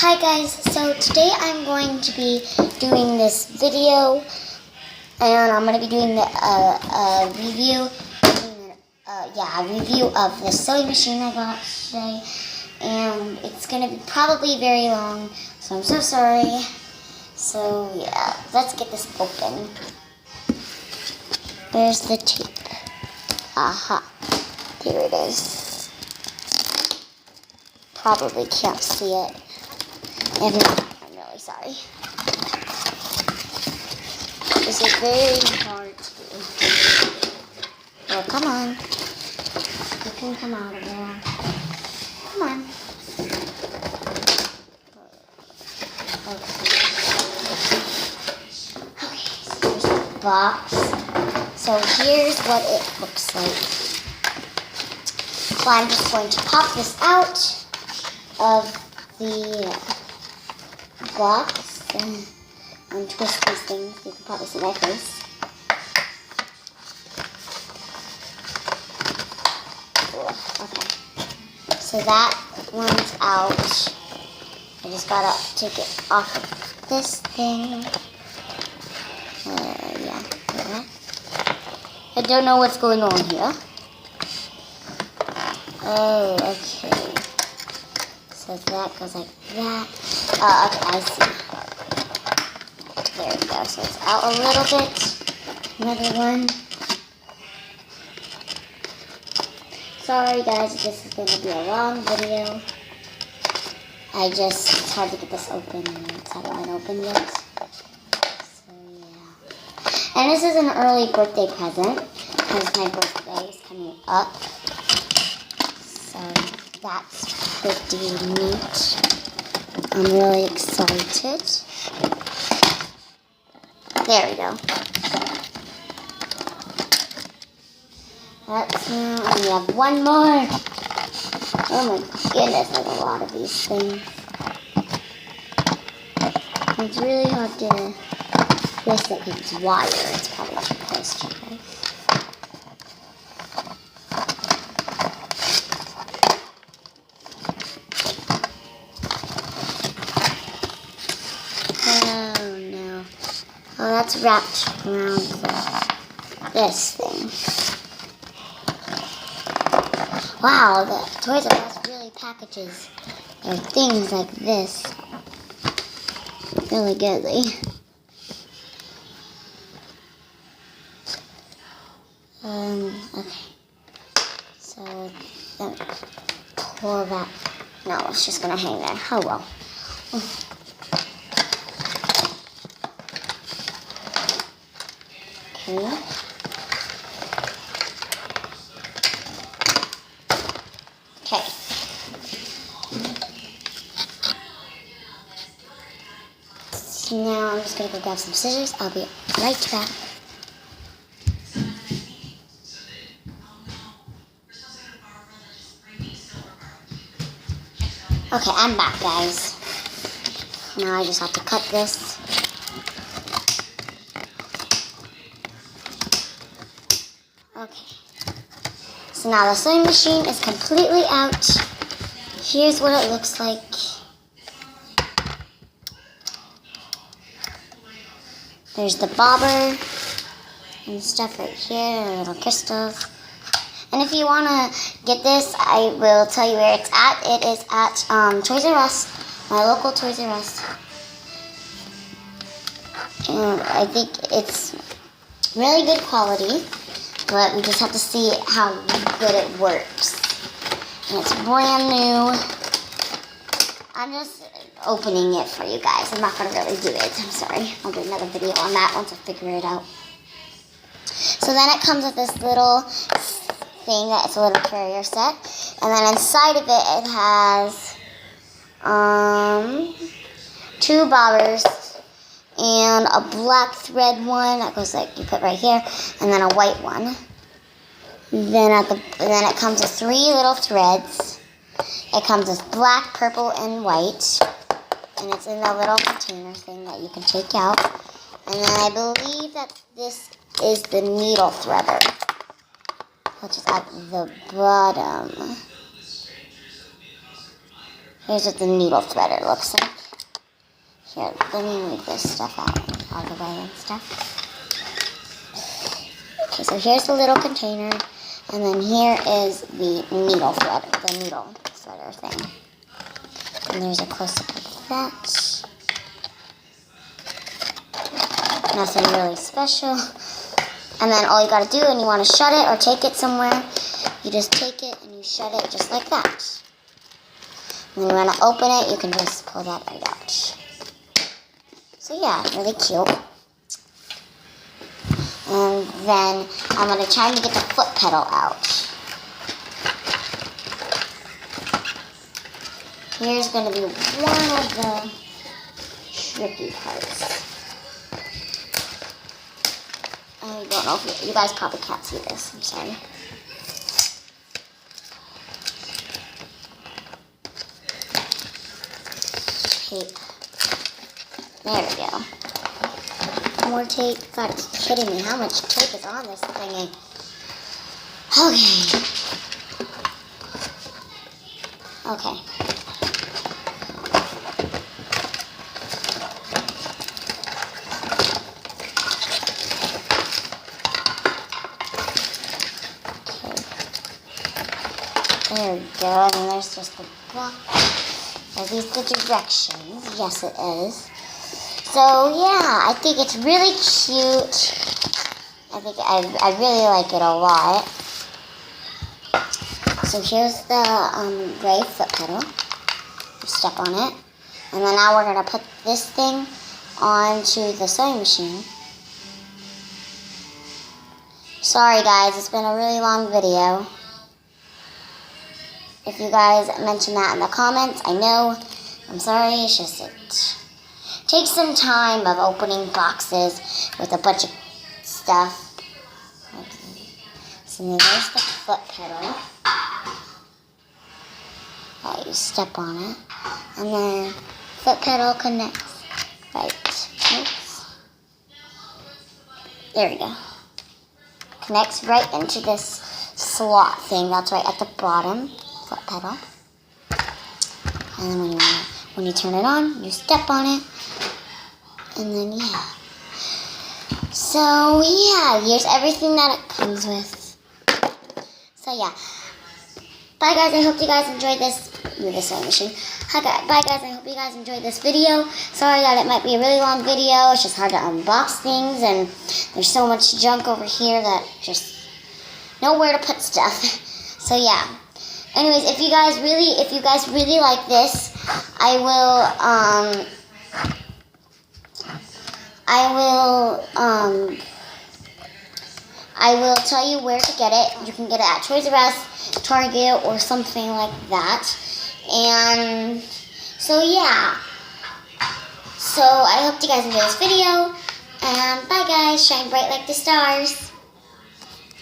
Hi guys, so today I'm going to be doing this video, and I'm going to be doing a review of the sewing machine I got today, and it's going to be probably very long, so I'm so sorry. So yeah, let's get this open. There's the tape. Aha, there it is. Probably can't see it. If not, I'm really sorry. This is very hard to do. Oh, come on. You can come out of there. Come on. Okay, so here's the box. So here's what it looks like. So I'm just going to pop this out of the box and twist these things. You can probably see my face. Okay. So that one's out. I just gotta take it off of this thing. Yeah. I don't know what's going on here. Oh, okay. So that goes like that. Okay, I see. There we go. So it's out a little bit. Another one. Sorry guys, this is going to be a long video. It's hard to get this open and it hasn't been opened yet. So yeah. And this is an early birthday present because my birthday is coming up. So that's pretty neat. I'm really excited. There we go. That's now, and we have one more. Oh my goodness, there's a lot of these things. It's really hard to twist it because it's wire. It's probably too close to you guys. Oh, that's wrapped around this thing. Wow, the Toys R Us really packages their things like this really goodly. Okay. So, then pull that. No, it's just gonna hang there. Oh well. Okay. Okay. So now I'm just going to go grab some scissors. I'll be right back. Okay, I'm back, guys. Now I just have to cut this. Okay. So now the sewing machine is completely out. Here's what it looks like. There's the bobber and stuff right here, little crystals. And if you want to get this, I will tell you where it's at. It is at Toys R Us, my local Toys R Us. And I think it's really good quality, but we just have to see how good it works. And it's brand new. I'm just opening it for you guys. I'm not going to really do it. I'm sorry. I'll do another video on that once I figure it out. So then it comes with this little thing that it's a little carrier set. And then inside of it, it has 2 bobbers and a black thread one that goes like you put right here, and then a white one. Then it comes with 3 little threads. It comes with black, purple, and white. And it's in a little container thing that you can take out. And then I believe that this is the needle threader, which is at the bottom. Here's what the needle threader looks like. Here, let me move this stuff out of the way and stuff. Okay, so here's the little container, and then here is the needle threader thing. And there's a close-up of that. Nothing really special. And then all you gotta do when you wanna shut it or take it somewhere, you just take it and you shut it just like that. And then when you wanna open it, you can just pull that right out. So yeah, really cute. And then I'm gonna try to get the foot pedal out. Here's gonna be one of the tricky parts. I don't know if you guys probably can't see this. I'm sorry. Tape. There we go. More tape. God, it's kidding me. How much tape is on this thingy? Okay. Okay. There we go, and then there's just the block. Are these the directions? Yes, it is. So yeah, I think it's really cute. I think I really like it a lot. So here's the gray foot pedal. Step on it, and then now we're gonna put this thing onto the sewing machine. Sorry guys, it's been a really long video. If you guys mention that in the comments, I know. I'm sorry, it's just it takes some time of opening boxes with a bunch of stuff. So there's the foot pedal. You step on it, and then foot pedal connects. Right. Oops. There we go. Connects right into this slot thing that's right at the bottom. Foot pedal, and then when you turn it on, you step on it, and then yeah. So yeah, here's everything that it comes with. So yeah, bye guys. I hope you guys enjoyed this sewing machine. Bye guys. I hope you guys enjoyed this video. Sorry that it might be a really long video. It's just hard to unbox things, and there's so much junk over here that just nowhere to put stuff. So yeah. Anyways, if you guys really like this, I will tell you where to get it. You can get it at Toys R Us, Target, or something like that. And so yeah. So I hope you guys enjoyed this video. And bye guys, shine bright like the stars.